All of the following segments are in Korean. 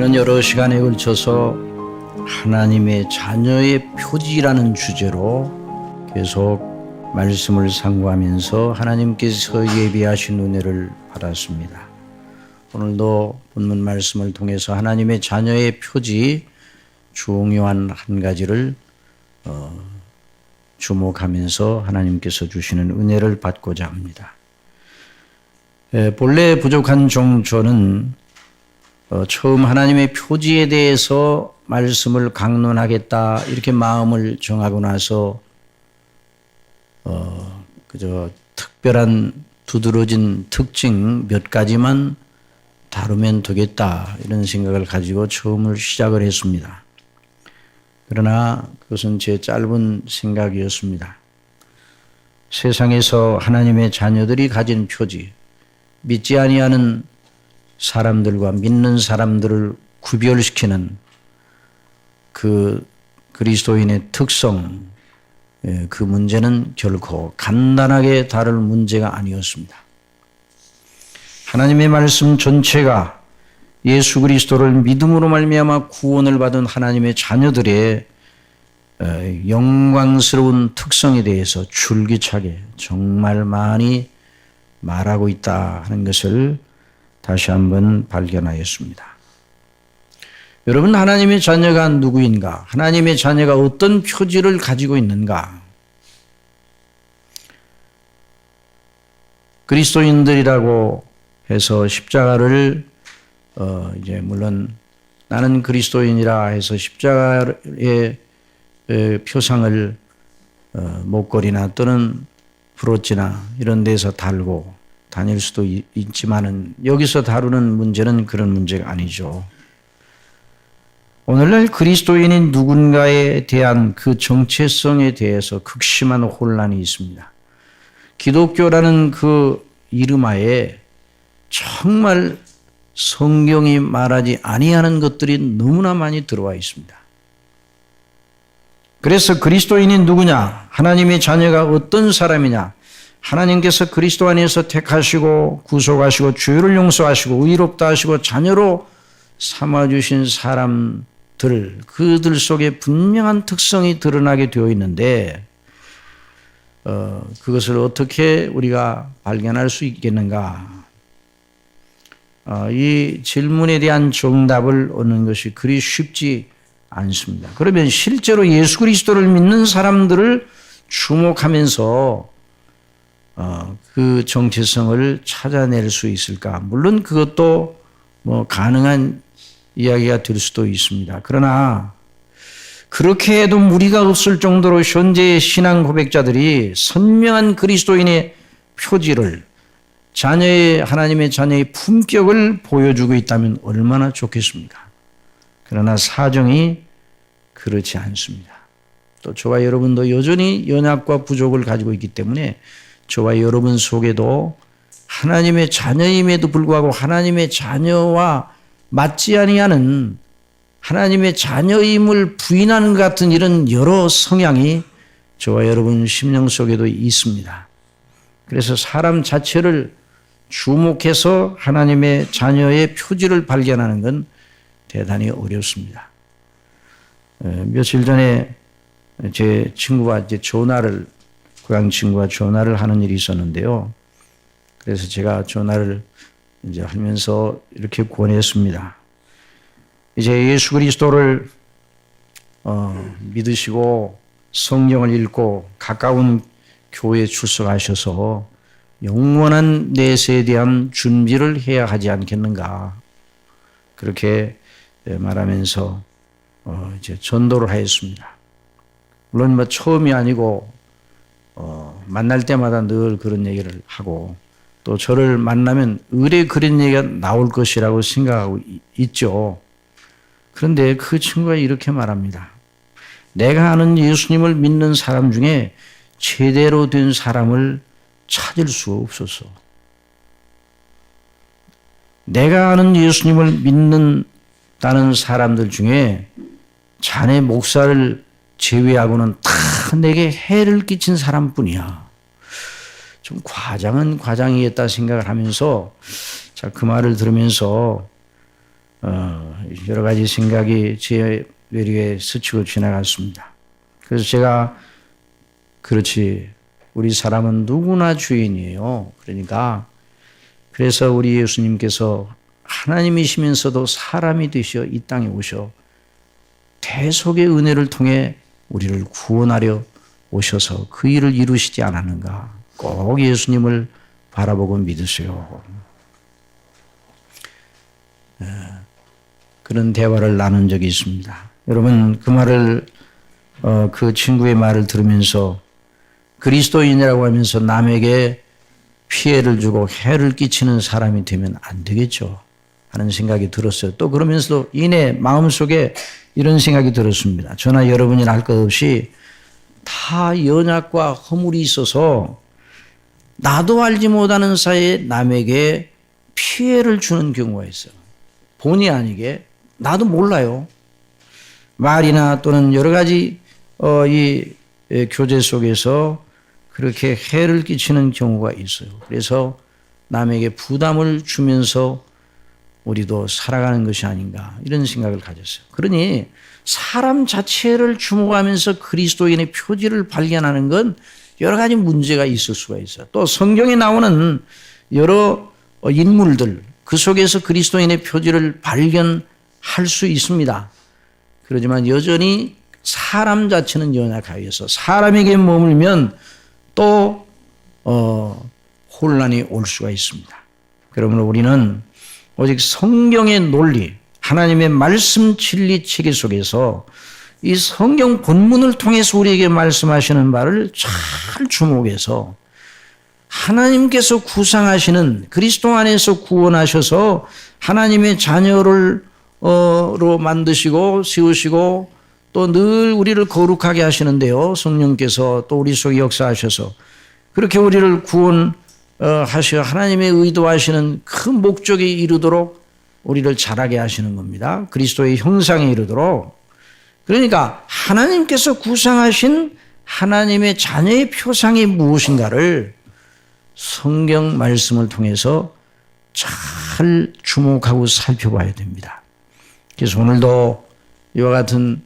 우리는 여러 시간에 걸쳐서 하나님의 자녀의 표지라는 주제로 계속 말씀을 상고하면서 하나님께서 예비하신 은혜를 받았습니다. 오늘도 본문 말씀을 통해서 하나님의 자녀의 표지 중요한 한 가지를 주목하면서 하나님께서 주시는 은혜를 받고자 합니다. 본래 부족한 종초는 처음 하나님의 표지에 대해서 말씀을 강론하겠다 이렇게 마음을 정하고 나서 그저 특별한 두드러진 특징 몇 가지만 다루면 되겠다 이런 생각을 가지고 처음을 시작을 했습니다. 그러나 그것은 제 짧은 생각이었습니다. 세상에서 하나님의 자녀들이 가진 표지, 믿지 아니하는 사람들과 믿는 사람들을 구별시키는 그 그리스도인의 특성, 그 문제는 결코 간단하게 다룰 문제가 아니었습니다. 하나님의 말씀 전체가 예수 그리스도를 믿음으로 말미암아 구원을 받은 하나님의 자녀들의 영광스러운 특성에 대해서 줄기차게 정말 많이 말하고 있다 하는 것을 다시 한번 발견하였습니다. 여러분, 하나님의 자녀가 누구인가? 하나님의 자녀가 어떤 표지를 가지고 있는가? 그리스도인들이라고 해서 십자가를 이제 물론 나는 그리스도인이라 해서 십자가의 표상을 목걸이나 또는 브로치나 이런 데서 달고 다닐 수도 있지만은 여기서 다루는 문제는 그런 문제가 아니죠. 오늘날 그리스도인인 누군가에 대한 그 정체성에 대해서 극심한 혼란이 있습니다. 기독교라는 그 이름하에 정말 성경이 말하지 아니하는 것들이 너무나 많이 들어와 있습니다. 그래서 그리스도인이 누구냐? 하나님의 자녀가 어떤 사람이냐? 하나님께서 그리스도 안에서 택하시고 구속하시고 죄를 용서하시고 의롭다 하시고 자녀로 삼아주신 사람들, 그들 속에 분명한 특성이 드러나게 되어 있는데 그것을 어떻게 우리가 발견할 수 있겠는가? 이 질문에 대한 정답을 얻는 것이 그리 쉽지 않습니다. 그러면 실제로 예수 그리스도를 믿는 사람들을 주목하면서 그 정체성을 찾아낼 수 있을까? 물론 그것도 가능한 이야기가 될 수도 있습니다. 그러나 그렇게 해도 무리가 없을 정도로 현재의 신앙 고백자들이 선명한 그리스도인의 표지를 하나님의 자녀의 품격을 보여주고 있다면 얼마나 좋겠습니까? 그러나 사정이 그렇지 않습니다. 또 저와 여러분도 여전히 연약과 부족을 가지고 있기 때문에 저와 여러분 속에도 하나님의 자녀임에도 불구하고 하나님의 자녀와 맞지 아니하는 하나님의 자녀임을 부인하는 것 같은 이런 여러 성향이 저와 여러분 심령 속에도 있습니다. 그래서 사람 자체를 주목해서 하나님의 자녀의 표지를 발견하는 건 대단히 어렵습니다. 며칠 전에 제 친구와 고향 친구와 전화를 하는 일이 있었는데요. 그래서 제가 전화를 이제 하면서 이렇게 권했습니다. 이제 예수 그리스도를 믿으시고 성경을 읽고 가까운 교회에 출석하셔서 영원한 내세에 대한 준비를 해야 하지 않겠는가? 그렇게 말하면서 이제 전도를 하였습니다. 물론 처음이 아니고 만날 때마다 늘 그런 얘기를 하고 또 저를 만나면 의뢰 그런 얘기가 나올 것이라고 생각하고 있죠. 그런데 그 친구가 이렇게 말합니다. 내가 아는 예수님을 믿는 사람 중에 제대로 된 사람을 찾을 수 없어서 내가 아는 예수님을 믿는다는 사람들 중에 자네 목사를 제외하고는 다 내게 해를 끼친 사람뿐이야. 좀 과장은 과장이겠다 생각을 하면서 자, 그 말을 들으면서 여러 가지 생각이 제 뇌리에 스치고 지나갔습니다. 그래서 제가 그렇지, 우리 사람은 누구나 주인이에요. 그러니까 그래서 우리 예수님께서 하나님이시면서도 사람이 되셔 이 땅에 오셔 대속의 은혜를 통해 우리를 구원하려 오셔서 그 일을 이루시지 않았는가. 꼭 예수님을 바라보고 믿으세요. 그런 대화를 나눈 적이 있습니다. 여러분, 그 말을 그 친구의 말을 들으면서 그리스도인이라고 하면서 남에게 피해를 주고 해를 끼치는 사람이 되면 안 되겠죠 하는 생각이 들었어요. 또 그러면서도 이내 마음속에 이런 생각이 들었습니다. 저나 여러분이 알 것 없이 다 연약과 허물이 있어서 나도 알지 못하는 사이에 남에게 피해를 주는 경우가 있어요. 본의 아니게 나도 몰라요. 말이나 또는 여러 가지 이 교제 속에서 그렇게 해를 끼치는 경우가 있어요. 그래서 남에게 부담을 주면서 우리도 살아가는 것이 아닌가 이런 생각을 가졌어요. 그러니 사람 자체를 주목하면서 그리스도인의 표지를 발견하는 건 여러 가지 문제가 있을 수가 있어요. 또 성경에 나오는 여러 인물들 그 속에서 그리스도인의 표지를 발견할 수 있습니다. 그렇지만 여전히 사람 자체는 연약하여서 사람에게 머물면 또 혼란이 올 수가 있습니다. 그러므로 우리는 오직 성경의 논리, 하나님의 말씀 진리 체계 속에서 이 성경 본문을 통해서 우리에게 말씀하시는 바를 잘 주목해서 하나님께서 구상하시는 그리스도 안에서 구원하셔서 하나님의 자녀를 로 만드시고 세우시고 또 늘 우리를 거룩하게 하시는데요. 성령께서 또 우리 속에 역사하셔서 그렇게 우리를 구원하셔 하나님의 의도하시는 그 목적에 이르도록 우리를 자라게 하시는 겁니다. 그리스도의 형상에 이르도록. 그러니까 하나님께서 구상하신 하나님의 자녀의 표상이 무엇인가를 성경 말씀을 통해서 잘 주목하고 살펴봐야 됩니다. 그래서 오늘도 이와 같은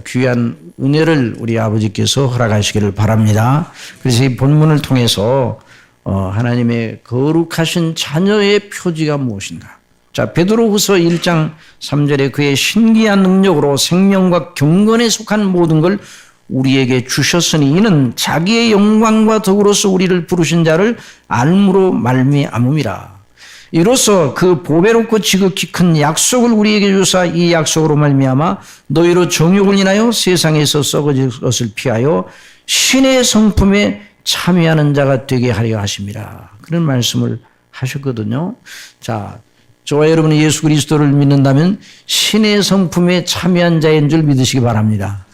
귀한 은혜를 우리 아버지께서 허락하시기를 바랍니다. 그래서 이 본문을 통해서 하나님의 거룩하신 자녀의 표지가 무엇인가. 자, 베드로후서 1장 3절에 그의 신기한 능력으로 생명과 경건에 속한 모든 걸 우리에게 주셨으니 이는 자기의 영광과 덕으로서 우리를 부르신 자를 알므로 말미암음이라. 이로써 그 보배롭고 지극히 큰 약속을 우리에게 주사 이 약속으로 말미암아 너희로 정욕을 인하여 세상에서 썩어질 것을 피하여 신의 성품에 참여하는 자가 되게 하려 하심이라. 그런 말씀을 하셨거든요. 자, 저와 여러분이 예수 그리스도를 믿는다면 신의 성품에 참여한 자인 줄 믿으시기 바랍니다.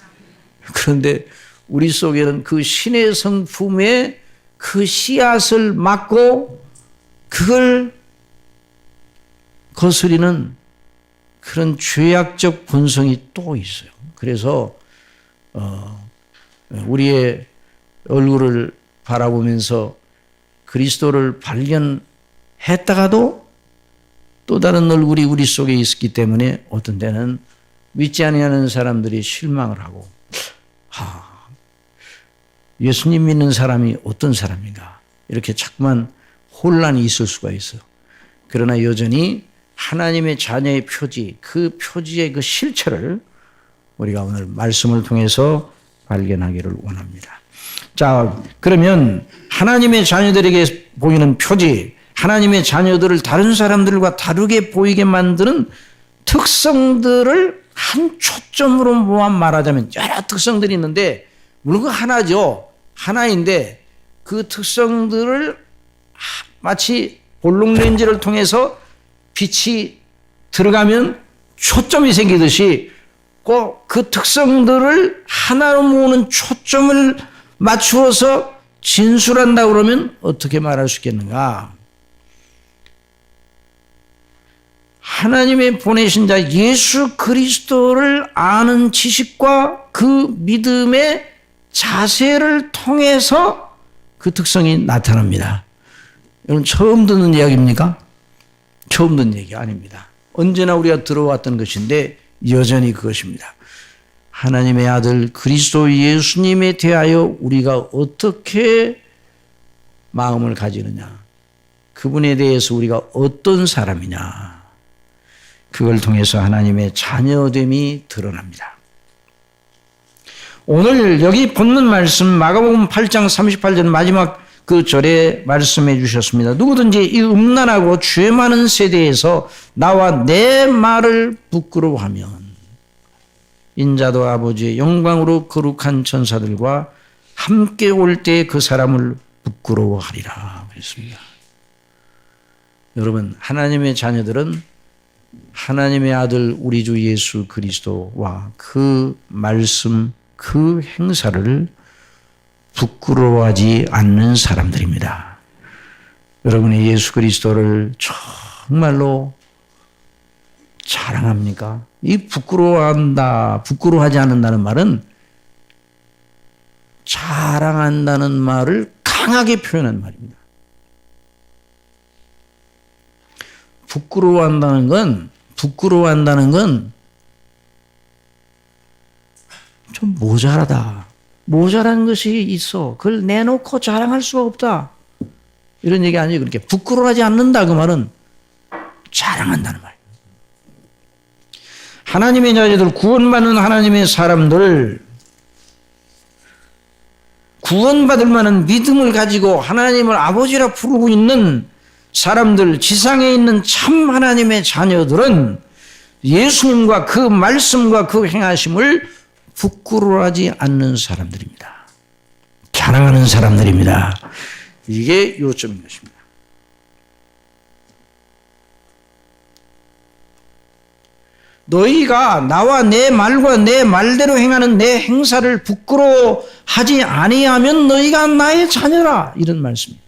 그런데 우리 속에는 그 신의 성품에 그 씨앗을 막고 그걸 거스리는 그런 죄악적 본성이 또 있어요. 그래서 우리의 얼굴을 바라보면서 그리스도를 발견했다가도 또 다른 얼굴이 우리 속에 있기 때문에 어떤 때는 믿지 아니하는 사람들이 실망을 하고 예수님 믿는 사람이 어떤 사람인가 이렇게 자꾸만 혼란이 있을 수가 있어요. 그러나 여전히 하나님의 자녀의 표지, 그 표지의 그 실체를 우리가 오늘 말씀을 통해서 발견하기를 원합니다. 자, 그러면 하나님의 자녀들에게 보이는 표지, 하나님의 자녀들을 다른 사람들과 다르게 보이게 만드는 특성들을 한 초점으로 모아 말하자면 여러 특성들이 있는데 물론 하나죠. 하나인데 그 특성들을 마치 볼록 렌즈를 통해서 빛이 들어가면 초점이 생기듯이 꼭 그 특성들을 하나로 모으는 초점을 맞추어서 진술한다 그러면 어떻게 말할 수 있겠는가? 하나님의 보내신 자 예수 그리스도를 아는 지식과 그 믿음의 자세를 통해서 그 특성이 나타납니다. 여러분 처음 듣는 이야기입니까? 처음 듣는 얘기 아닙니다. 언제나 우리가 들어왔던 것인데 여전히 그것입니다. 하나님의 아들 그리스도 예수님에 대하여 우리가 어떻게 마음을 가지느냐, 그분에 대해서 우리가 어떤 사람이냐, 그걸 통해서 하나님의 자녀됨이 드러납니다. 오늘 여기 본문 말씀 마가복음 8장 38절 마지막 그 절에 말씀해 주셨습니다. 누구든지 이 음란하고 죄 많은 세대에서 나와 내 말을 부끄러워하면 인자도 아버지의 영광으로 거룩한 천사들과 함께 올 때 그 사람을 부끄러워하리라 그랬습니다. 여러분, 하나님의 자녀들은 하나님의 아들 우리 주 예수 그리스도와 그 말씀, 그 행사를 부끄러워하지 않는 사람들입니다. 여러분이 예수 그리스도를 정말로 자랑합니까? 이 부끄러워하지 않는다는 말은 자랑한다는 말을 강하게 표현한 말입니다. 부끄러워한다는 건 좀 모자란 것이 있어. 그걸 내놓고 자랑할 수가 없다. 이런 얘기 아니에요. 그렇게 부끄러워하지 않는다 그 말은 자랑한다는 말이에요. 하나님의 자녀들, 구원받는 하나님의 사람들, 구원받을 만한 믿음을 가지고 하나님을 아버지라 부르고 있는 사람들, 지상에 있는 참 하나님의 자녀들은 예수님과 그 말씀과 그 행하심을 부끄러워하지 않는 사람들입니다. 자랑하는 사람들입니다. 이게 요점인 것입니다. 너희가 나와 내 말과 내 말대로 행하는 내 행사를 부끄러워하지 아니하면 너희가 나의 자녀라, 이런 말씀입니다.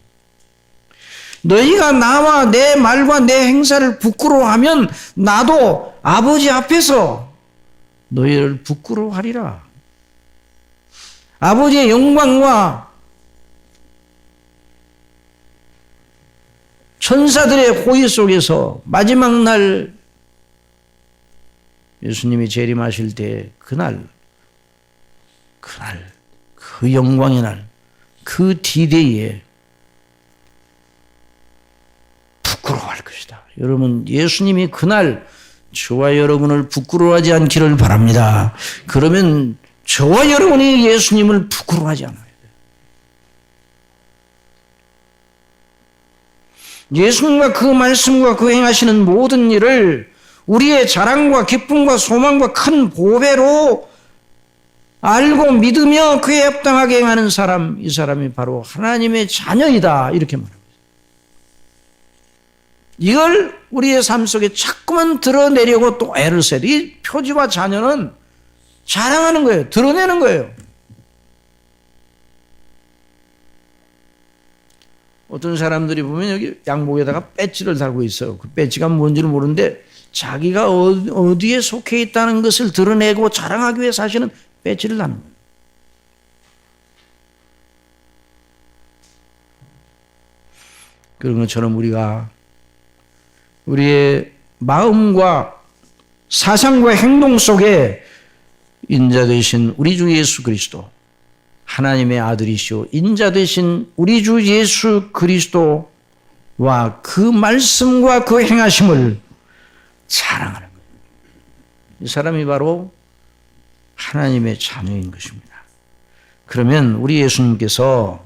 너희가 나와 내 말과 내 행사를 부끄러워하면 나도 아버지 앞에서 너희를 부끄러워하리라. 아버지의 영광과 천사들의 호의 속에서 마지막 날 예수님이 재림하실 때 그날 그 영광의 날, 그 디데이에 부끄러워할 것이다. 여러분, 예수님이 그날 저와 여러분을 부끄러워하지 않기를 바랍니다. 그러면 저와 여러분이 예수님을 부끄러워하지 않아요. 예수님과 그 말씀과 그 행하시는 모든 일을 우리의 자랑과 기쁨과 소망과 큰 보배로 알고 믿으며 그에 합당하게 행하는 사람, 이 사람이 바로 하나님의 자녀이다, 이렇게 말합니다. 이걸 우리의 삶 속에 자꾸만 드러내려고 또 애를 써야 돼. 이 표지와 자녀는 자랑하는 거예요. 드러내는 거예요. 어떤 사람들이 보면 여기 양복에다가 배지를 달고 있어요. 그 배지가 뭔지를 모르는데 자기가 어디에 속해 있다는 것을 드러내고 자랑하기 위해서 하시는 배지를 다는 거예요. 그런 것처럼 우리가 우리의 마음과 사상과 행동 속에 인자 되신 우리 주 예수 그리스도, 하나님의 아들이시오 인자 되신 우리 주 예수 그리스도와 그 말씀과 그 행하심을 자랑하는 거예요. 이 사람이 바로 하나님의 자녀인 것입니다. 그러면 우리 예수님께서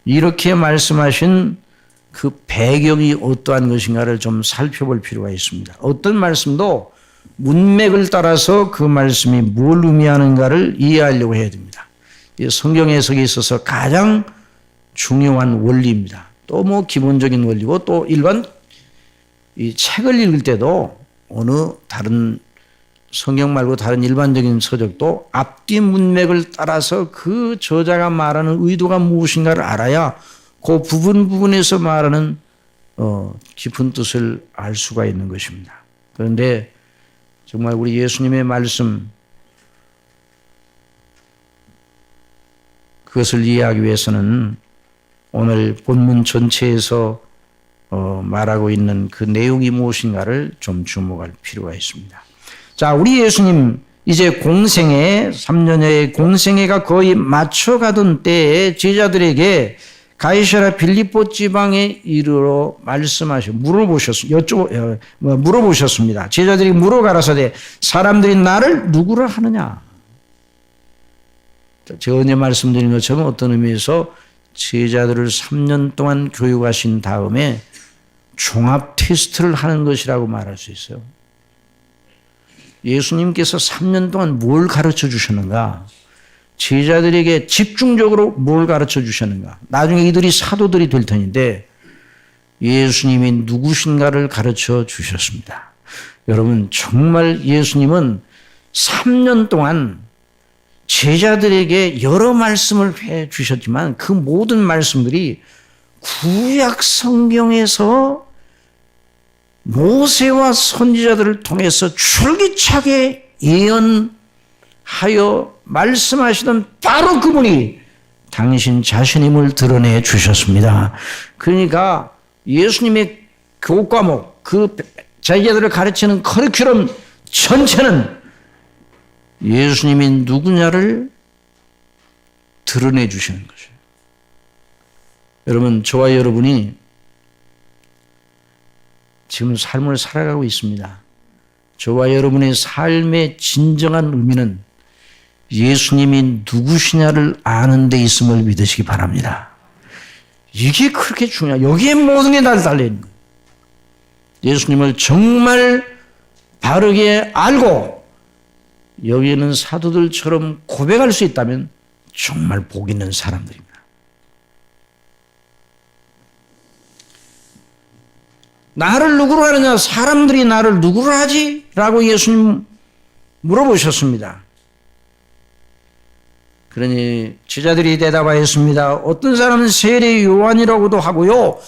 이렇게 말씀하신 그 배경이 어떠한 것인가를 좀 살펴볼 필요가 있습니다. 어떤 말씀도 문맥을 따라서 그 말씀이 뭘 의미하는가를 이해하려고 해야 됩니다. 성경 해석에 있어서 가장 중요한 원리입니다. 또 뭐 기본적인 원리고, 또 일반 이 책을 읽을 때도 어느 다른 성경 말고 다른 일반적인 서적도 앞뒤 문맥을 따라서 그 저자가 말하는 의도가 무엇인가를 알아야 그 부분에서 말하는 깊은 뜻을 알 수가 있는 것입니다. 그런데 정말 우리 예수님의 말씀, 그것을 이해하기 위해서는 오늘 본문 전체에서 말하고 있는 그 내용이 무엇인가를 좀 주목할 필요가 있습니다. 자, 우리 예수님 이제 공생애 3년여의 공생애가 거의 맞춰가던 때에 제자들에게 가이사랴 빌립보 지방에 이르러 물어보셨습니다. 제자들이 물어가라사대 사람들이 나를 누구를 하느냐? 전에 말씀드린 것처럼 어떤 의미에서 제자들을 3년 동안 교육하신 다음에 종합 테스트를 하는 것이라고 말할 수 있어요. 예수님께서 3년 동안 뭘 가르쳐 주셨는가? 제자들에게 집중적으로 뭘 가르쳐 주셨는가? 나중에 이들이 사도들이 될 터인데 예수님이 누구신가를 가르쳐 주셨습니다. 여러분, 정말 예수님은 3년 동안 제자들에게 여러 말씀을 해 주셨지만 그 모든 말씀들이 구약 성경에서 모세와 선지자들을 통해서 줄기차게 예언하여 말씀하시던 바로 그분이 당신 자신임을 드러내 주셨습니다. 그러니까 예수님의 교과목, 그 제자들을 가르치는 커리큘럼 전체는 예수님이 누구냐를 드러내 주시는 것이에요. 여러분, 저와 여러분이 지금 삶을 살아가고 있습니다. 저와 여러분의 삶의 진정한 의미는 예수님이 누구시냐를 아는 데 있음을 믿으시기 바랍니다. 이게 그렇게 중요해요. 여기에 모든 게 다 달려있는 거예요. 예수님을 정말 바르게 알고 여기에는 사도들처럼 고백할 수 있다면 정말 복 있는 사람들입니다. 나를 누구로 하느냐? 사람들이 나를 누구로 하지? 라고 예수님 물어보셨습니다. 그러니 제자들이 대답하였습니다. 어떤 사람은 세례 요한이라고도 하고요.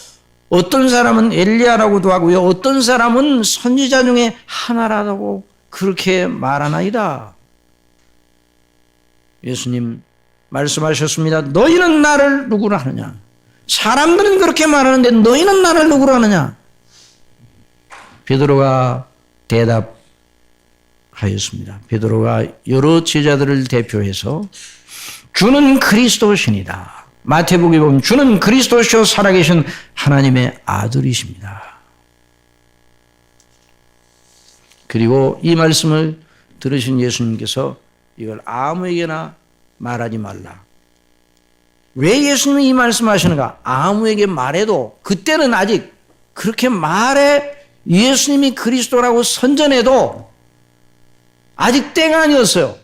어떤 사람은 엘리야라고도 하고요. 어떤 사람은 선지자 중에 하나라고 그렇게 말하나이다. 예수님 말씀하셨습니다. 너희는 나를 누구로 하느냐? 사람들은 그렇게 말하는데 너희는 나를 누구로 하느냐? 베드로가 대답하였습니다. 베드로가 여러 제자들을 대표해서 주는 그리스도시니다. 마태복음에 보면 주는 그리스도시요 살아계신 하나님의 아들이십니다. 그리고 이 말씀을 들으신 예수님께서 이걸 아무에게나 말하지 말라. 왜 예수님이 이 말씀하시는가? 아무에게 말해도 그때는 아직 그렇게 말해 예수님이 그리스도라고 선전해도 아직 때가 아니었어요.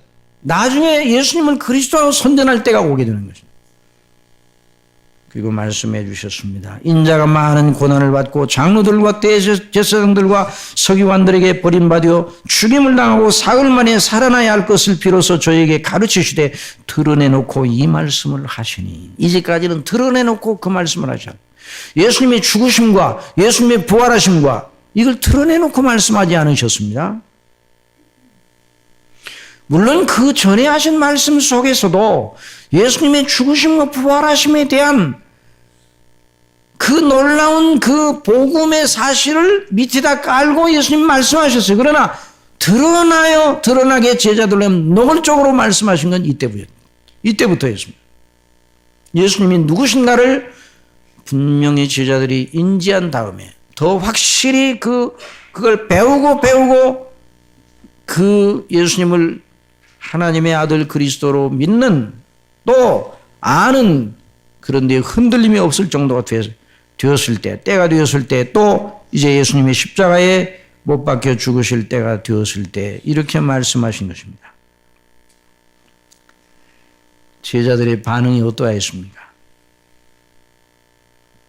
나중에 예수님을 그리스도라고 선전할 때가 오게 되는 것입니다. 그리고 말씀해 주셨습니다. 인자가 많은 고난을 받고 장로들과 대제사장들과 서기관들에게 버림받아 죽임을 당하고 사흘 만에 살아나야 할 것을 비로소 저에게 가르치시되 드러내놓고 이 말씀을 하시니, 이제까지는 드러내놓고 그 말씀을 하셨어요. 예수님의 죽으심과 예수님의 부활하심과 이걸 드러내놓고 말씀하지 않으셨습니다. 물론 그 전에 하신 말씀 속에서도 예수님의 죽으심과 부활하심에 대한 그 놀라운 그 복음의 사실을 밑에다 깔고 예수님 말씀하셨어요. 그러나 드러나게 제자들로 노골적으로 말씀하신 건 이때부터였습니다. 예수님이 누구신가를 분명히 제자들이 인지한 다음에 더 확실히 그걸 배우고 그 예수님을 하나님의 아들 그리스도로 믿는 또 아는 그런 데 흔들림이 없을 정도가 되었을 때, 때가 되었을 때, 또 이제 예수님의 십자가에 못 박혀 죽으실 때가 되었을 때 이렇게 말씀하신 것입니다. 제자들의 반응이 어떠하였습니까?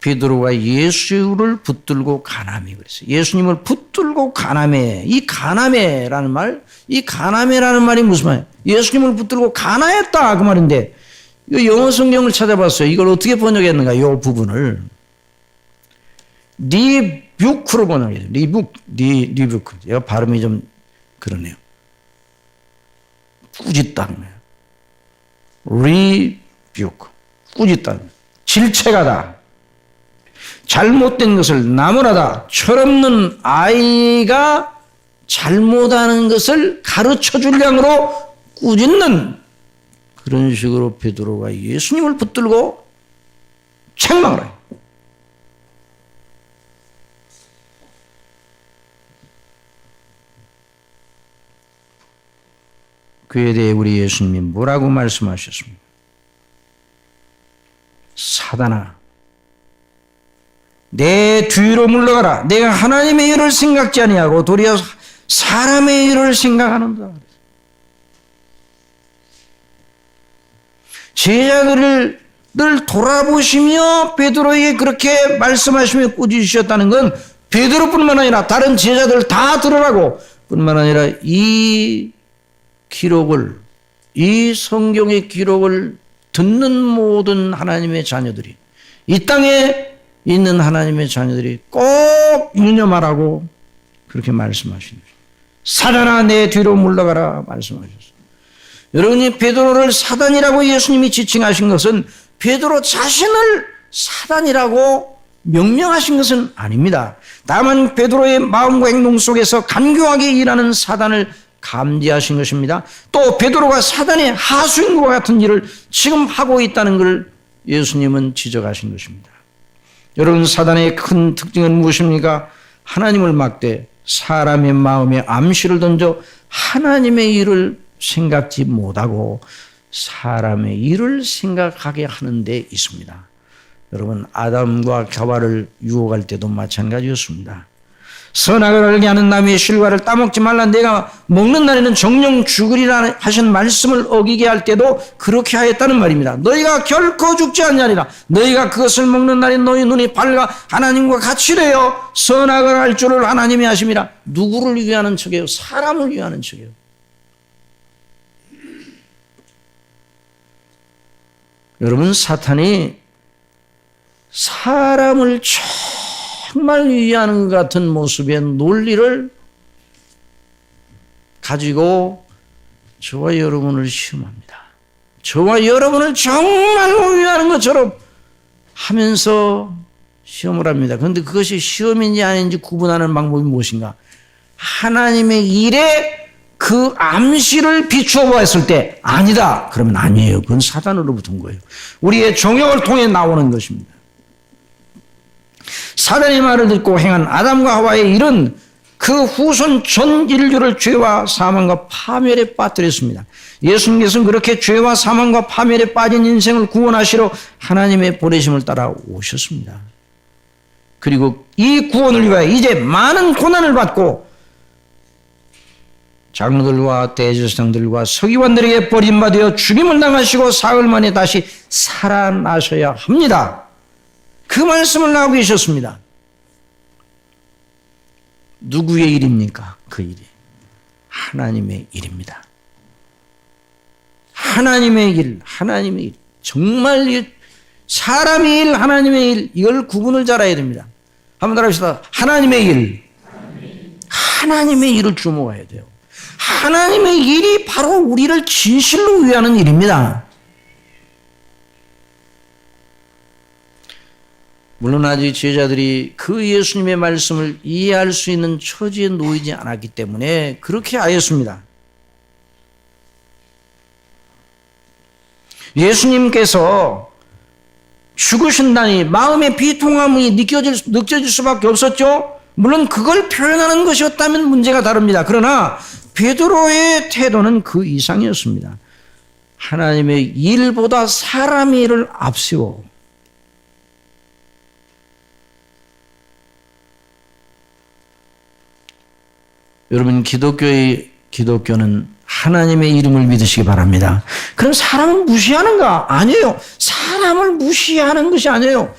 베드로가 예수를 붙들고 가나메 그랬어요. 예수님을 붙들고 가나메. 이 가나메라는 말이 무슨 말이에요? 예수님을 붙들고 가나했다 그 말인데, 이 영어 성경을 찾아봤어요. 이걸 어떻게 번역했는가? 이 부분을 리뷰크로 번역해요. 리뷰크. 제가 발음이 좀 그러네요. 꾸짖다. 리뷰크. 꾸짖다. 질책하다. 잘못된 것을 나무라다 철없는 아이가 잘못하는 것을 가르쳐 줄 양으로 꾸짖는 그런 식으로 베드로가 예수님을 붙들고 책망을 해요. 그에 대해 우리 예수님이 뭐라고 말씀하셨습니까? 사단아, 내 뒤로 물러가라. 내가 하나님의 일을 생각지 아니하고 도리어 사람의 일을 생각하는다. 제자들을 늘 돌아보시며 베드로에게 그렇게 말씀하시며 꾸짖으셨다는 건 베드로뿐만 아니라 다른 제자들 다 들으라고 뿐만 아니라 이 기록을, 이 성경의 기록을 듣는 모든 하나님의 자녀들이, 이 땅에 있는 하나님의 자녀들이 꼭 유념하라고 그렇게 말씀하신 거죠. 사단아, 내 뒤로 물러가라 말씀하셨어요. 여러분이 베드로를 사단이라고 예수님이 지칭하신 것은 베드로 자신을 사단이라고 명명하신 것은 아닙니다. 다만 베드로의 마음과 행동 속에서 간교하게 일하는 사단을 감지하신 것입니다. 또 베드로가 사단의 하수인 것 같은 일을 지금 하고 있다는 걸 예수님은 지적하신 것입니다. 여러분, 사단의 큰 특징은 무엇입니까? 하나님을 막되 사람의 마음에 암시를 던져 하나님의 일을 생각지 못하고 사람의 일을 생각하게 하는 데 있습니다. 여러분, 아담과 하와를 유혹할 때도 마찬가지였습니다. 선악을 알게 하는 나무의 실과를 따먹지 말라, 내가 먹는 날에는 정령 죽으리라 하신 말씀을 어기게 할 때도 그렇게 하였다는 말입니다. 너희가 결코 죽지 않냐리라. 너희가 그것을 먹는 날에 너희 눈이 밝아 하나님과 같이 되어 선악을 알 줄을 하나님이 아심이라. 누구를 위하는 척이에요? 사람을 위하는 척이에요. 여러분, 사탄이 사람을 정말 위하는 것 같은 모습의 논리를 가지고 저와 여러분을 시험합니다. 저와 여러분을 정말로 위하는 것처럼 하면서 시험을 합니다. 그런데 그것이 시험인지 아닌지 구분하는 방법이 무엇인가? 하나님의 일에 그 암시를 비추어 보았을 때 아니다 그러면 아니에요. 그건 사단으로부터 온 거예요. 우리의 정욕을 통해 나오는 것입니다. 사단의 말을 듣고 행한 아담과 하와의 일은 그 후손 전 인류를 죄와 사망과 파멸에 빠뜨렸습니다. 예수님께서는 그렇게 죄와 사망과 파멸에 빠진 인생을 구원하시러 하나님의 보내심을 따라 오셨습니다. 그리고 이 구원을 위하여 이제 많은 고난을 받고 장로들과 대제사장들과 서기관들에게 버림받아 죽임을 당하시고 사흘 만에 다시 살아나셔야 합니다. 그 말씀을 하고 계셨습니다. 누구의 일입니까? 그 일이 하나님의 일입니다. 하나님의 일, 하나님의 일. 정말 사람의 일, 하나님의 일, 이걸 구분을 잘 해야 됩니다. 한번 따라합시다. 하나님의 일. 하나님의 일을 주목해야 돼요. 하나님의 일이 바로 우리를 진실로 위하는 일입니다. 물론 아직 제자들이 그 예수님의 말씀을 이해할 수 있는 처지에 놓이지 않았기 때문에 그렇게 하였습니다. 예수님께서 죽으신다니 마음의 비통함이 느껴질 수밖에 없었죠. 물론 그걸 표현하는 것이었다면 문제가 다릅니다. 그러나 베드로의 태도는 그 이상이었습니다. 하나님의 일보다 사람의 일을 앞세워 여러분, 기독교는 하나님의 이름을 믿으시기 바랍니다. 그럼 사람을 무시하는가? 아니에요. 사람을 무시하는 것이 아니에요.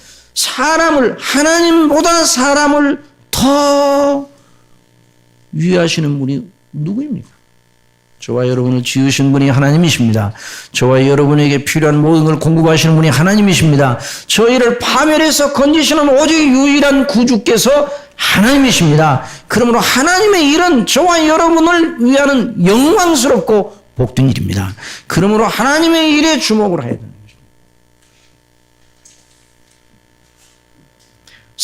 하나님보다 사람을 더 위하시는 분이 누구입니까? 저와 여러분을 지으신 분이 하나님이십니다. 저와 여러분에게 필요한 모든 걸 공급하시는 분이 하나님이십니다. 저희를 파멸해서 건지시는 오직 유일한 구주께서 하나님이십니다. 그러므로 하나님의 일은 저와 여러분을 위하는 영광스럽고 복된 일입니다. 그러므로 하나님의 일에 주목을 해야 되는 것입니다.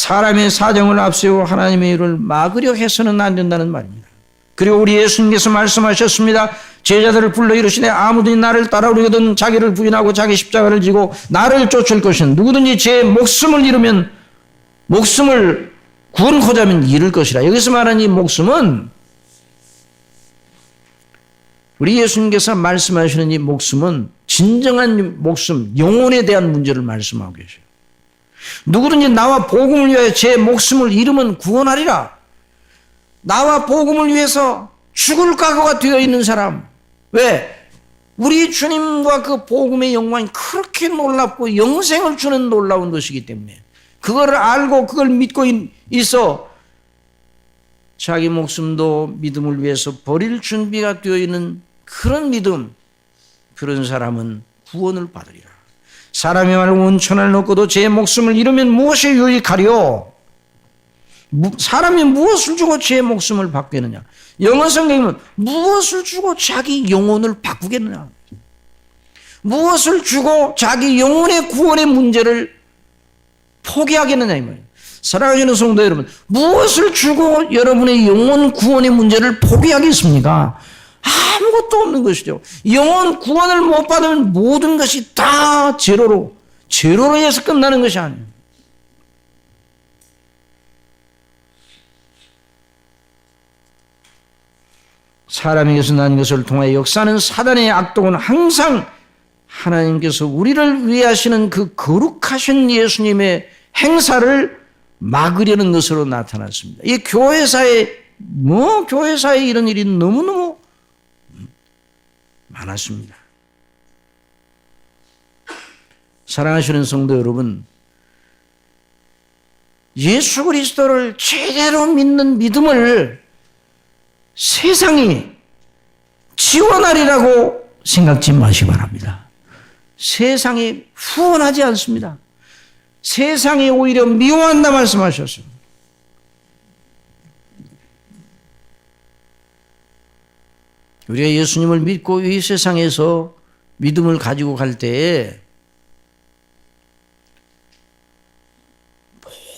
사람의 사정을 앞세우고 하나님의 일을 막으려 해서는 안 된다는 말입니다. 그리고 우리 예수님께서 말씀하셨습니다. 제자들을 불러 이르시되 아무든지 나를 따라오려거든 자기를 부인하고 자기 십자가를 지고 나를 쫓을 것은 누구든지 제 목숨을 잃으면 목숨을 구원코자 하면 잃을 것이라. 여기서 말하는 이 목숨은 우리 예수님께서 말씀하시는 이 목숨은 진정한 목숨, 영혼에 대한 문제를 말씀하고 계셔요. 누구든지 나와 복음을 위하여 제 목숨을 잃으면 구원하리라. 나와 복음을 위해서 죽을 각오가 되어 있는 사람. 왜? 우리 주님과 그 복음의 영광이 그렇게 놀랍고 영생을 주는 놀라운 것이기 때문에 그거를 알고 그걸 믿고 있어 자기 목숨도 믿음을 위해서 버릴 준비가 되어 있는 그런 믿음, 그런 사람은 구원을 받으리라. 사람이 말고 온천을 넣고도 제 목숨을 잃으면 무엇이 유익하리요? 사람이 무엇을 주고 제 목숨을 바꾸겠느냐? 영어 성경은 무엇을 주고 자기 영혼을 바꾸겠느냐? 무엇을 주고 자기 영혼의 구원의 문제를 포기하겠느냐 이 말이에요. 사랑하시는 성도 여러분, 무엇을 주고 여러분의 영혼 구원의 문제를 포기하겠습니까? 아무것도 없는 것이죠. 영혼 구원을 못 받으면 모든 것이 다 제로로 해서 끝나는 것이 아니에요. 사람에게서 난 것을 통하여 역사하는 사단의 악독은 항상 하나님께서 우리를 위해 하시는 그 거룩하신 예수님의 행사를 막으려는 것으로 나타났습니다. 이 교회사에 이런 일이 너무너무 많았습니다. 사랑하시는 성도 여러분, 예수 그리스도를 제대로 믿는 믿음을 세상이 지원하리라고 생각지 마시기 바랍니다. 세상이 후원하지 않습니다. 세상이 오히려 미워한다 말씀하셨어요. 우리가 예수님을 믿고 이 세상에서 믿음을 가지고 갈 때에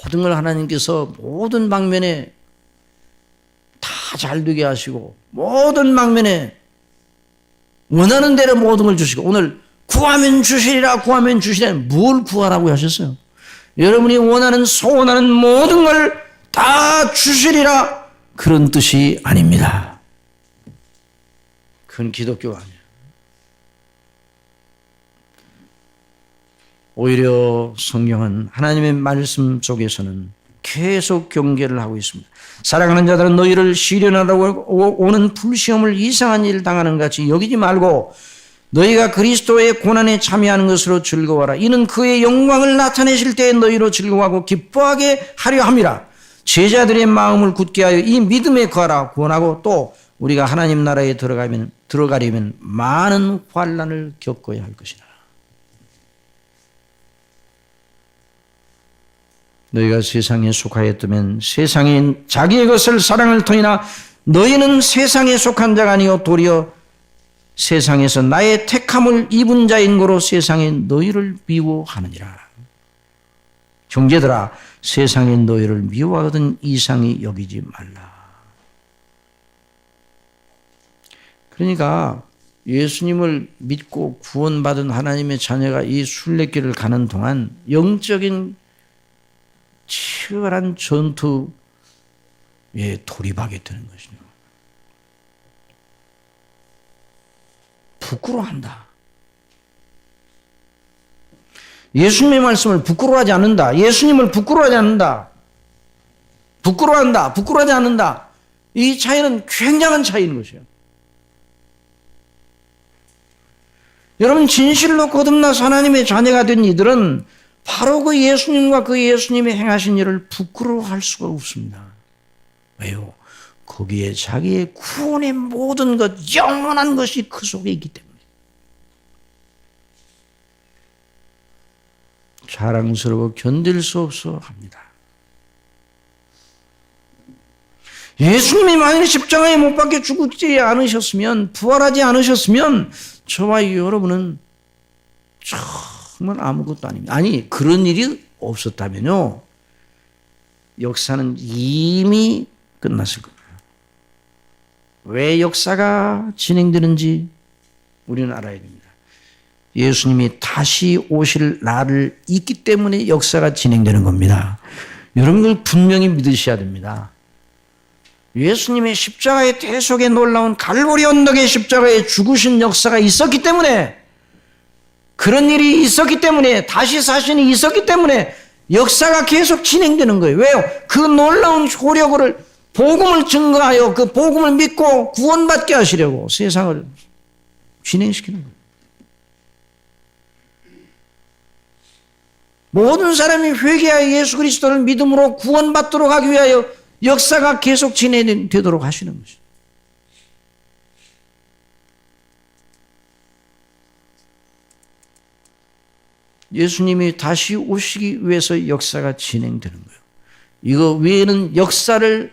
모든 걸 하나님께서 모든 방면에 다 잘되게 하시고 모든 방면에 원하는 대로 모든 걸 주시고 오늘 구하면 주시리라 뭘 구하라고 하셨어요? 여러분이 원하는 소원하는 모든 걸 다 주시리라 그런 뜻이 아닙니다. 그건 기독교가 아니에요. 오히려 성경은 하나님의 말씀 속에서는 계속 경계를 하고 있습니다. 사랑하는 자들은 너희를 시련하라고 오는 불시험을 이상한 일 당하는 같이 여기지 말고 너희가 그리스도의 고난에 참여하는 것으로 즐거워하라. 이는 그의 영광을 나타내실 때에 너희로 즐거워하고 기뻐하게 하려 함이라. 제자들의 마음을 굳게 하여 이 믿음에 거하라. 구원하고 또 우리가 하나님 나라에 들어가려면 많은 환난을 겪어야 할 것이라. 너희가 세상에 속하였다면 세상이 자기의 것을 사랑을 터이나 너희는 세상에 속한 자가 아니요 도리어 세상에서 나의 택함을 입은 자인 거로 세상에 너희를 미워하느니라. 형제들아, 세상에 너희를 미워하거든 이상히 여기지 말라. 그러니까 예수님을 믿고 구원받은 하나님의 자녀가 이 순례길을 가는 동안 영적인 치열한 전투에 돌입하게 되는 것입니다. 부끄러워한다. 예수님의 말씀을 부끄러워하지 않는다. 예수님을 부끄러워하지 않는다. 부끄러워한다. 부끄러워하지 않는다. 이 차이는 굉장한 차이인 것이에요. 여러분, 진실로 거듭나서 하나님의 자녀가 된 이들은 바로 그 예수님과 그 예수님이 행하신 일을 부끄러워할 수가 없습니다. 왜요? 거기에 자기의 구원의 모든 것, 영원한 것이 그 속에 있기 때문에. 자랑스러워 견딜 수 없어 합니다. 예수님이 만일 십자가에 못 박혀 죽지 않으셨으면, 부활하지 않으셨으면 저와 여러분은 정말 아무것도 아닙니다. 아니, 그런 일이 없었다면요, 역사는 이미 끝났을 겁니다. 왜 역사가 진행되는지 우리는 알아야 됩니다. 예수님이 다시 오실 날을 있기 때문에 역사가 진행되는 겁니다. 여러분들 분명히 믿으셔야 됩니다. 예수님의 십자가의 대속의 놀라운 갈보리 언덕의 십자가에 죽으신 역사가 있었기 때문에, 그런 일이 있었기 때문에, 다시 사신이 있었기 때문에 역사가 계속 진행되는 거예요. 왜요? 그 놀라운 효력을, 복음을 증거하여 그 복음을 믿고 구원받게 하시려고 세상을 진행시키는 거예요. 모든 사람이 회개하여 예수 그리스도를 믿음으로 구원받도록 하기 위하여 역사가 계속 진행되도록 하시는 것이죠. 예수님이 다시 오시기 위해서 역사가 진행되는 거예요. 이거 외에는 역사를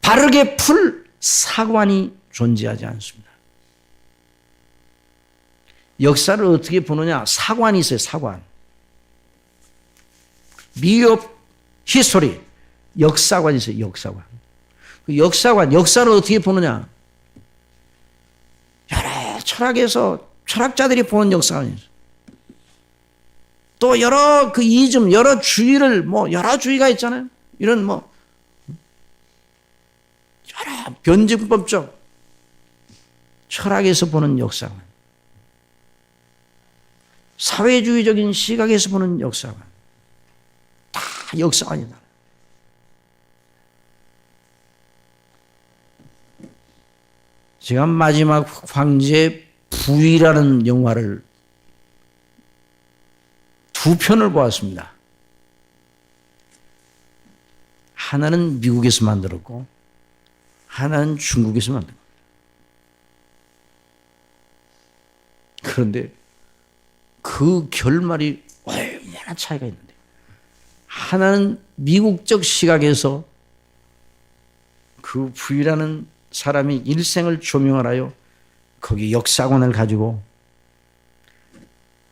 바르게 풀 사관이 존재하지 않습니다. 역사를 어떻게 보느냐? 사관이 있어요. 사관. 미업 히스토리. 역사관이 있어요. 역사관. 그 역사관, 역사를 어떻게 보느냐? 여러 철학에서 철학자들이 보는 역사관이 있어요. 또 여러 그 이즘, 여러 주의를, 여러 주의가 있잖아요. 이런 여러 변증법적 철학에서 보는 역사관. 사회주의적인 시각에서 보는 역사관. 다 역사관이다. 제가 마지막 황제 부위라는 영화를 2편을 보았습니다. 하나는 미국에서 만들었고 하나는 중국에서 만들었고. 그런데 그 결말이 얼마나 차이가 있는데, 하나는 미국적 시각에서 그 부위라는 사람이 일생을 조명하여 거기 역사관을 가지고,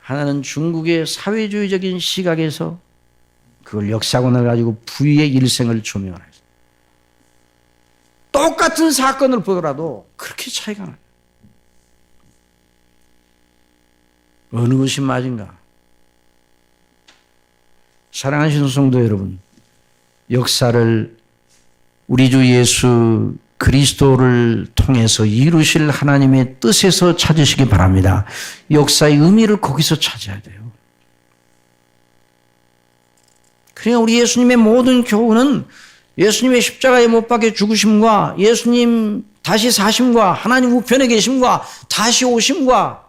하나는 중국의 사회주의적인 시각에서 그걸 역사관을 가지고 부위의 일생을 조명하라. 똑같은 사건을 보더라도 그렇게 차이가 나요. 어느 것이 맞은가? 사랑하시는 성도 여러분, 역사를 우리 주 예수 그리스도를 통해서 이루실 하나님의 뜻에서 찾으시기 바랍니다. 역사의 의미를 거기서 찾아야 돼요. 그러니까 우리 예수님의 모든 교훈은 예수님의 십자가에 못 박혀 죽으심과 예수님 다시 사심과 하나님 우편에 계심과 다시 오심과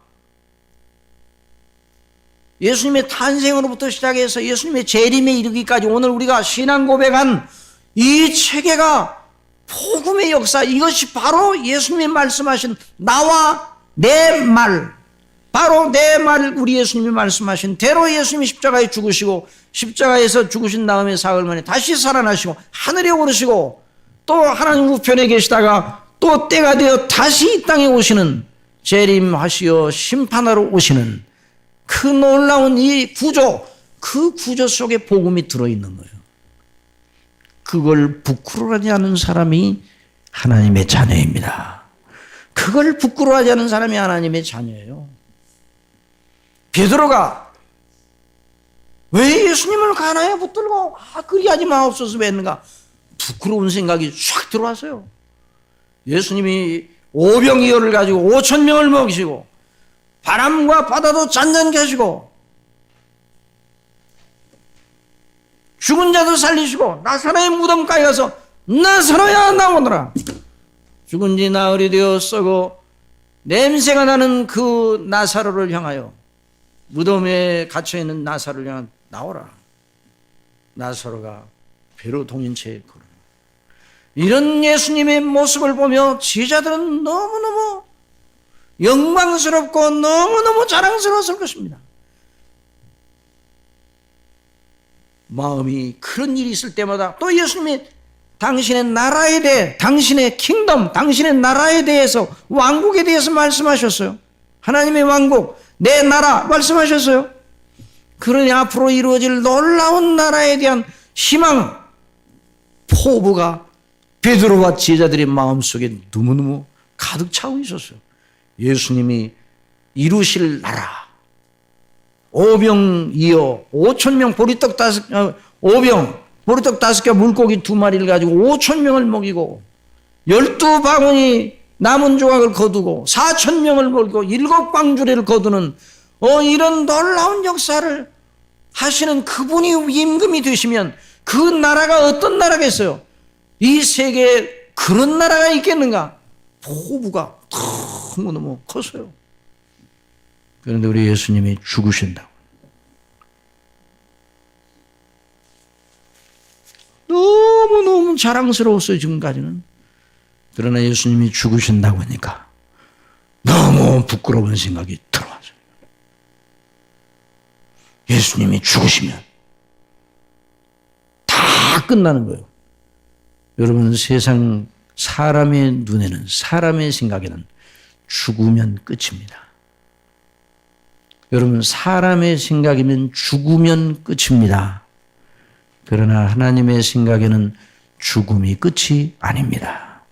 예수님의 탄생으로부터 시작해서 예수님의 재림에 이르기까지 오늘 우리가 신앙 고백한 이 체계가 복음의 역사, 이것이 바로 예수님이 말씀하신 나와 내 말, 바로 내 말, 우리 예수님이 말씀하신 대로 예수님이 십자가에 죽으시고 십자가에서 죽으신 다음에 사흘 만에 다시 살아나시고 하늘에 오르시고 또 하나님 우편에 계시다가 또 때가 되어 다시 이 땅에 오시는, 재림하시어 심판하러 오시는 그 놀라운 이 구조, 그 구조 속에 복음이 들어있는 거예요. 그걸 부끄러워하지 않는 사람이 하나님의 자녀입니다. 그걸 부끄러워하지 않는 사람이 하나님의 자녀예요. 베드로가 왜 예수님을 가나에 붙들고 그리하지 마옵소서 왜 했는가? 부끄러운 생각이 쫙 들어왔어요. 예수님이 오병이어를 가지고 5,000명을 먹이시고 바람과 바다도 잔잔케 하시고 죽은 자도 살리시고 나사로의 무덤가에 가서 나사로야 나오너라. 죽은 지 나흘이 되어 썩어 냄새가 나는 그 나사로를 향하여, 무덤에 갇혀있는 나사로를 향하여 나오라. 나사로가 배로 동인 채 걸어. 이런 예수님의 모습을 보며 제자들은 너무너무 영광스럽고 너무너무 자랑스러웠을 것입니다. 마음이 그런 일이 있을 때마다 또 예수님이 당신의 나라에 대해, 당신의 킹덤, 당신의 나라에 대해서, 왕국에 대해서 말씀하셨어요. 하나님의 왕국, 내 나라 말씀하셨어요. 그러니 앞으로 이루어질 놀라운 나라에 대한 희망, 포부가 베드로와 제자들의 마음속에 너무너무 가득 차고 있었어요. 예수님이 이루실 나라, 오병이어 5,000명 보리떡 5병 보리떡 5개 물고기 2마리를 가지고 5,000명을 먹이고 12바구니 남은 조각을 거두고 4,000명을 먹이고 7광주리를 거두는 이런 놀라운 역사를 하시는 그분이 임금이 되시면 그 나라가 어떤 나라겠어요? 이 세계에 그런 나라가 있겠는가? 포부가 너무너무 커서요. 그런데 우리 예수님이 죽으신다고. 너무너무 자랑스러웠어요, 지금까지는. 그러나 예수님이 죽으신다고 하니까 너무 부끄러운 생각이 들어왔어요. 예수님이 죽으시면 다 끝나는 거예요. 여러분, 세상 사람의 눈에는, 사람의 생각에는 죽으면 끝입니다. 여러분, 사람의 생각이면 죽으면 끝입니다. 그러나 하나님의 생각에는 죽음이 끝이 아닙니다.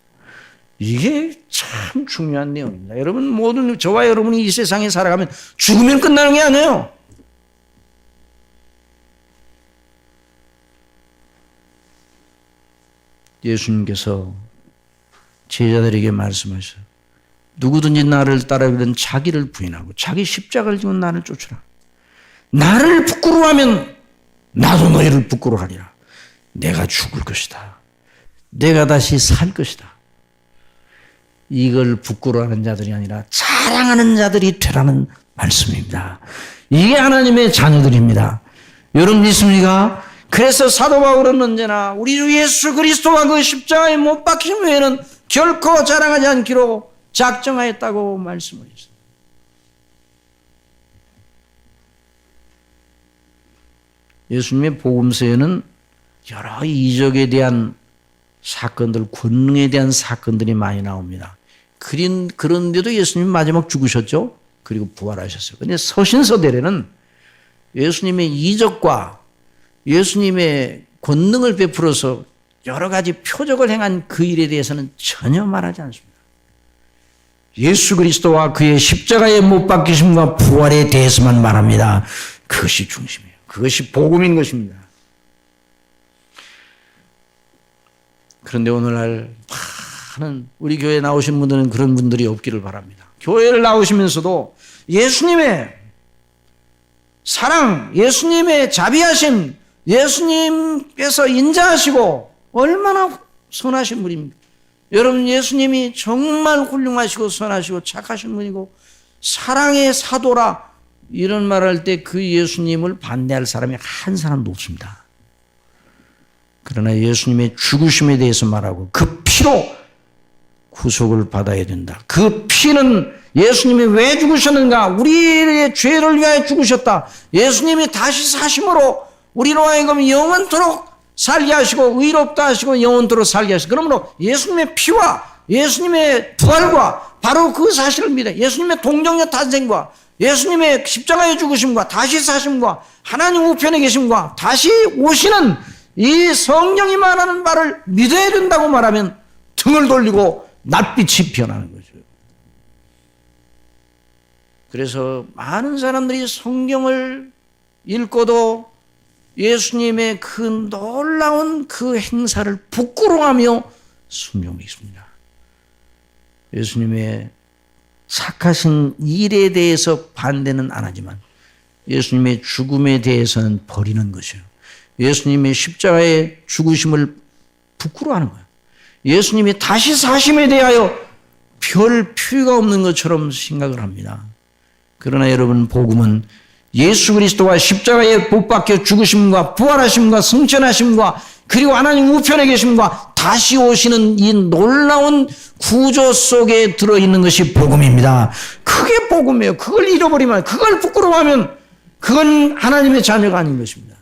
이게 참 중요한 내용입니다. 여러분, 모든 저와 여러분이 이 세상에 살아가면 죽으면 끝나는 게 아니에요. 예수님께서 제자들에게 말씀하셔요. 누구든지 나를 따르면 자기를 부인하고 자기 십자가를 지고 나를 쫓으라. 나를 부끄러워하면 나도 너희를 부끄러워하리라. 내가 죽을 것이다. 내가 다시 살 것이다. 이걸 부끄러워하는 자들이 아니라 자랑하는 자들이 되라는 말씀입니다. 이게 하나님의 자녀들입니다. 여러분 믿습니까? 그래서 사도 바울은 언제나 우리 주 예수 그리스도와 그 십자가에 못 박힌 외에는 결코 자랑하지 않기로 작정하였다고 말씀을 했습니다. 예수님의 복음서에는 여러 이적에 대한 사건들, 권능에 대한 사건들이 많이 나옵니다. 그런데도 예수님 마지막 죽으셨죠? 그리고 부활하셨어요. 그런데 서신서대로는 예수님의 이적과 예수님의 권능을 베풀어서 여러 가지 표적을 행한 그 일에 대해서는 전혀 말하지 않습니다. 예수 그리스도와 그의 십자가에 못 박히심과 부활에 대해서만 말합니다. 그것이 중심이에요. 그것이 복음인 것입니다. 그런데 오늘날 많은 우리 교회에 나오신 분들은 그런 분들이 없기를 바랍니다. 교회를 나오시면서도 예수님의 사랑, 예수님의 자비하심, 예수님께서 인자하시고 얼마나 선하신 분입니까? 여러분, 예수님이 정말 훌륭하시고 선하시고 착하신 분이고 사랑의 사도라 이런 말할 때 그 예수님을 반대할 사람이 한 사람도 없습니다. 그러나 예수님의 죽으심에 대해서 말하고 그 피로 구속을 받아야 된다. 그 피는 예수님이 왜 죽으셨는가? 우리의 죄를 위하여 죽으셨다. 예수님이 다시 사심으로 우리로 하여금 영원토록 살게 하시고 의롭다 하시고 영원토록 살게 하시고, 그러므로 예수님의 피와 예수님의 부활과 바로 그 사실을 믿어 예수님의 동정녀 탄생과 예수님의 십자가의 죽으심과 다시 사심과 하나님 우편에 계심과 다시 오시는 이 성령이 말하는 바를 믿어야 된다고 말하면 등을 돌리고 낯빛이 피어나는 거죠. 그래서 많은 사람들이 성경을 읽고도 예수님의 그 놀라운 그 행사를 부끄러워하며 순종하고 있습니다. 예수님의 착하신 일에 대해서 반대는 안 하지만 예수님의 죽음에 대해서는 버리는 것이에요. 예수님의 십자가의 죽으심을 부끄러워하는 거예요. 예수님이 다시 사심에 대하여 별 필요가 없는 것처럼 생각을 합니다. 그러나 여러분, 복음은 예수 그리스도와 십자가에 못 박혀 죽으심과 부활하심과 승천하심과 그리고 하나님 우편에 계심과 다시 오시는 이 놀라운 구조 속에 들어있는 것이 복음입니다. 그게 복음이에요. 그걸 잃어버리면, 그걸 부끄러워하면 그건 하나님의 자녀가 아닌 것입니다.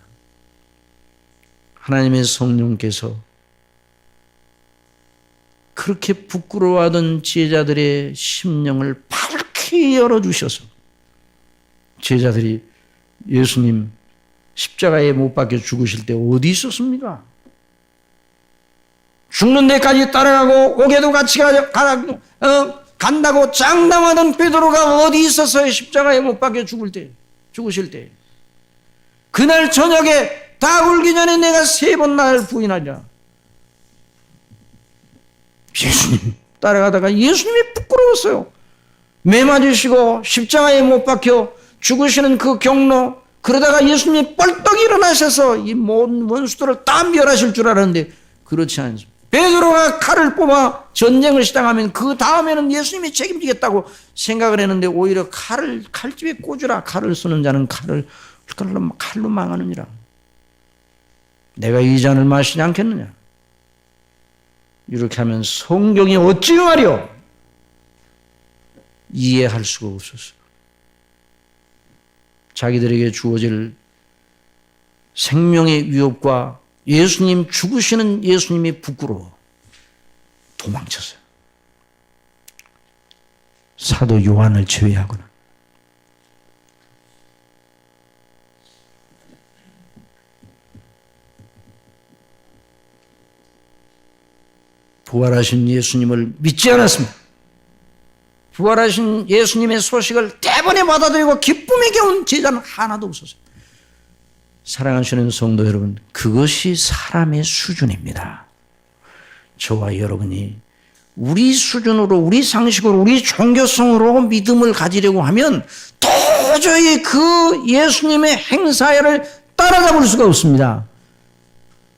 하나님의 성령께서 그렇게 부끄러워하던 제자들의 심령을 밝히 열어주셔서 제자들이 예수님 십자가에 못 박혀 죽으실 때 어디 있었습니까? 죽는 데까지 따라가고 옥에도 같이 간다고 장담하던 베드로가 어디 있었어요? 십자가에 못 박혀 죽으실 때. 그날 저녁에 다 울기 전에 내가 3번 나를 부인하리라. 예수님 따라가다가 예수님이 부끄러웠어요. 매 맞으시고 십자가에 못 박혀 죽으시는 그 경로, 그러다가 예수님이 뻘떡 일어나셔서 이 모든 원수들을 다 멸하실 줄 알았는데 그렇지 않습니다. 베드로가 칼을 뽑아 전쟁을 시작하면 그 다음에는 예수님이 책임지겠다고 생각을 했는데 오히려 칼집에 꽂으라. 칼을 쓰는 자는 칼로 망하느니라. 내가 이 잔을 마시지 않겠느냐. 이렇게 하면 성경이 어찌 말이요? 이해할 수가 없었어요. 자기들에게 주어질 생명의 위협과 예수님 죽으시는 예수님이 부끄러워 도망쳤어요. 사도 요한을 제외하고는. 부활하신 예수님을 믿지 않았습니다. 부활하신 예수님의 소식을 대번에 받아들이고 기쁨에 겨운 제자는 하나도 없었어요. 사랑하시는 성도 여러분, 그것이 사람의 수준입니다. 저와 여러분이 우리 수준으로, 우리 상식으로, 우리 종교성으로 믿음을 가지려고 하면 도저히 그 예수님의 행사를 따라잡을 수가 없습니다.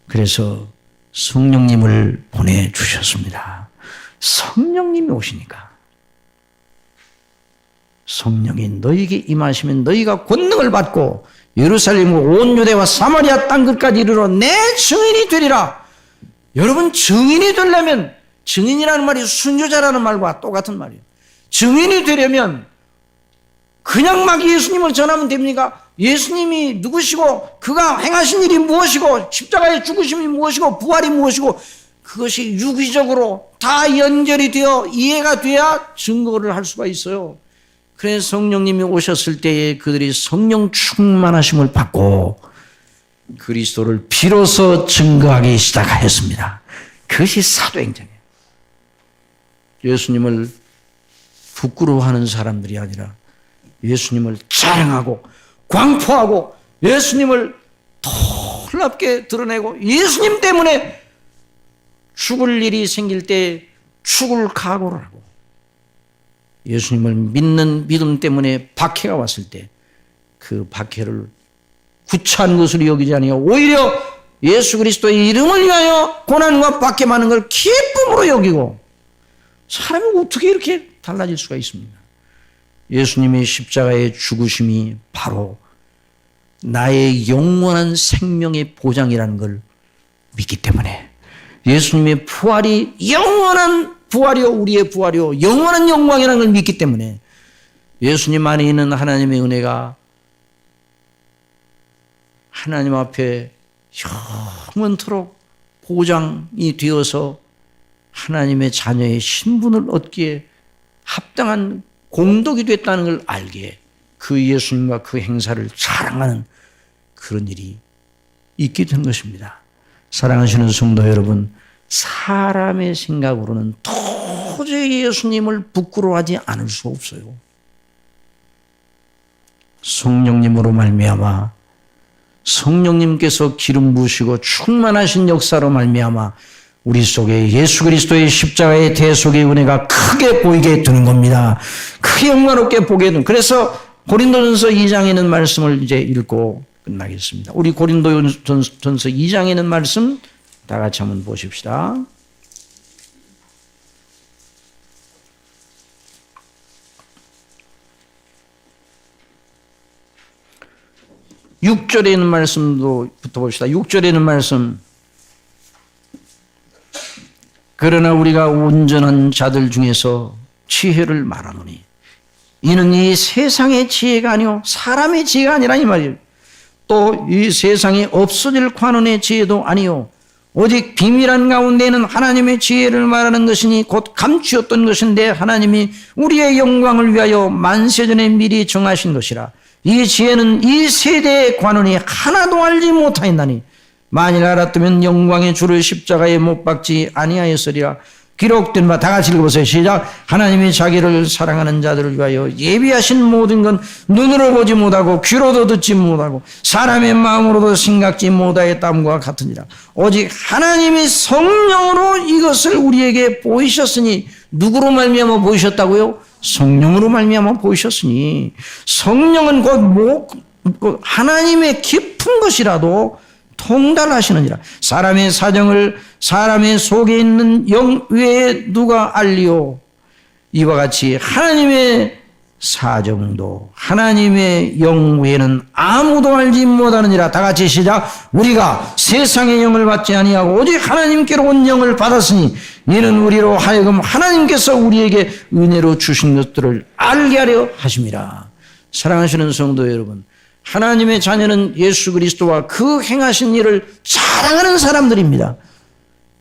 그래서 성령님을 보내주셨습니다. 성령님이 오시니까 성령이 너희에게 임하시면 너희가 권능을 받고 예루살렘과 온 유대와 사마리아 땅끝까지 이르러 내 증인이 되리라. 여러분, 증인이 되려면, 증인이라는 말이 순교자라는 말과 똑같은 말이에요. 증인이 되려면 그냥 막 예수님을 전하면 됩니까? 예수님이 누구시고 그가 행하신 일이 무엇이고 십자가의 죽으심이 무엇이고 부활이 무엇이고 그것이 유기적으로 다 연결이 되어 이해가 돼야 증거를 할 수가 있어요. 그래서 성령님이 오셨을 때에 그들이 성령 충만하심을 받고 그리스도를 비로소 증거하기 시작하였습니다. 그것이 사도행전이에요. 예수님을 부끄러워하는 사람들이 아니라 예수님을 자랑하고 광포하고 예수님을 놀랍게 드러내고 예수님 때문에 죽을 일이 생길 때 죽을 각오를 하고 예수님을 믿는 믿음 때문에 박해가 왔을 때 그 박해를 구차한 것으로 여기지 아니하여 오히려 예수 그리스도의 이름을 위하여 고난과 박해 많은 걸 기쁨으로 여기고 사람이 어떻게 이렇게 달라질 수가 있습니까? 예수님의 십자가의 죽으심이 바로 나의 영원한 생명의 보장이라는 걸 믿기 때문에 예수님의 부활이 영원한 부활이요 우리의 부활이요 영원한 영광이라는 걸 믿기 때문에 예수님 안에 있는 하나님의 은혜가 하나님 앞에 영원토록 보장이 되어서 하나님의 자녀의 신분을 얻기에 합당한 공덕이 됐다는 걸 알기에 그 예수님과 그 행사를 자랑하는 그런 일이 있게 된 것입니다. 사랑하시는 성도 여러분, 사람의 생각으로는 도저히 예수님을 부끄러워하지 않을 수 없어요. 성령님으로 말미암아 성령님께서 기름 부으시고 충만하신 역사로 말미암아 우리 속에 예수 그리스도의 십자가의 대속의 은혜가 크게 보이게 되는 겁니다. 크게 영광롭게 보게 되는. 그래서 고린도전서 2장에 있는 말씀을 이제 읽고 끝나겠습니다. 우리 고린도전서 2장에 있는 말씀 다 같이 한번 보십시다. (6절에) 있는 말씀도부터 봅시다. 6절에 있는 말씀. 그러나 우리가 온전한 자들 중에서 지혜를 말하노니 이는 이 세상의 지혜가 아니요 사람의 지혜가 아니라 이 말이에요. 또 이 세상에 없어질 관원의 지혜도 아니요 오직 비밀한 가운데에는 하나님의 지혜를 말하는 것이니 곧 감추었던 것인데 하나님이 우리의 영광을 위하여 만세전에 미리 정하신 것이라. 이 지혜는 이 세대의 관원이 하나도 알지 못하였나니 만일 알았다면 영광의 주를 십자가에 못 박지 아니하였으리라. 기록된 바 다 같이 읽어보세요. 시작. 하나님이 자기를 사랑하는 자들을 위하여 예비하신 모든 건 눈으로 보지 못하고 귀로도 듣지 못하고 사람의 마음으로도 생각지 못하였다함과 같으니라. 오직 하나님이 성령으로 이것을 우리에게 보이셨으니, 누구로 말미암아 보이셨다고요? 성령으로 말미암아 보이셨으니, 성령은 곧 하나님의 깊은 것이라도 통달하시느니라. 사람의 사정을 사람의 속에 있는 영 외에 누가 알리오? 이와 같이 하나님의 사정도 하나님의 영 외에는 아무도 알지 못하느니라. 다 같이 시작. 우리가 세상의 영을 받지 아니하고 오직 하나님께로 온 영을 받았으니 이는 우리로 하여금 하나님께서 우리에게 은혜로 주신 것들을 알게 하려 하심이라. 사랑하시는 성도 여러분, 하나님의 자녀는 예수 그리스도와 그 행하신 일을 자랑하는 사람들입니다.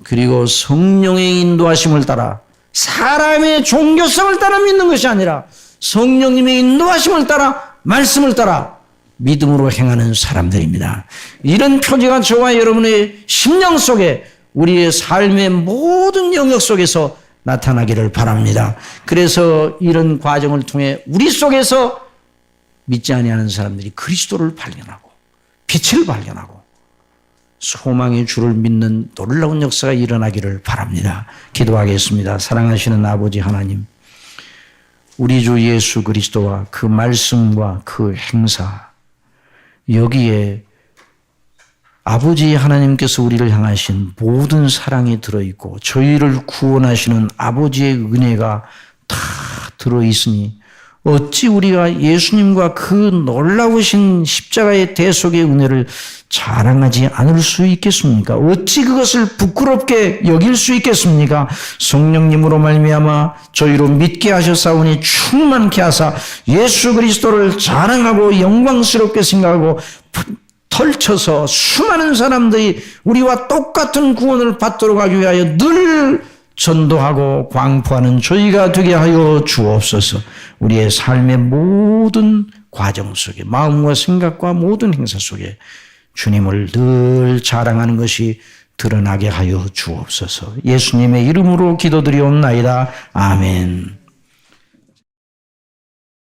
그리고 성령의 인도하심을 따라, 사람의 종교성을 따라 믿는 것이 아니라 성령님의 인도하심을 따라, 말씀을 따라 믿음으로 행하는 사람들입니다. 이런 표지가 저와 여러분의 심령 속에, 우리의 삶의 모든 영역 속에서 나타나기를 바랍니다. 그래서 이런 과정을 통해 우리 속에서 믿지 아니하는 사람들이 그리스도를 발견하고 빛을 발견하고 소망의 주를 믿는 놀라운 역사가 일어나기를 바랍니다. 기도하겠습니다. 사랑하시는 아버지 하나님, 우리 주 예수 그리스도와 그 말씀과 그 행사, 여기에 아버지 하나님께서 우리를 향하신 모든 사랑이 들어있고 저희를 구원하시는 아버지의 은혜가 다 들어있으니 어찌 우리가 예수님과 그 놀라우신 십자가의 대속의 은혜를 자랑하지 않을 수 있겠습니까? 어찌 그것을 부끄럽게 여길 수 있겠습니까? 성령님으로 말미암아 저희로 믿게 하셨사오니 충만케 하사 예수 그리스도를 자랑하고 영광스럽게 생각하고 펼쳐서 수많은 사람들이 우리와 똑같은 구원을 받도록 하기 위하여 늘 전도하고 광포하는 저희가 되게 하여 주옵소서. 우리의 삶의 모든 과정 속에, 마음과 생각과 모든 행사 속에 주님을 늘 자랑하는 것이 드러나게 하여 주옵소서. 예수님의 이름으로 기도드리옵나이다. 아멘.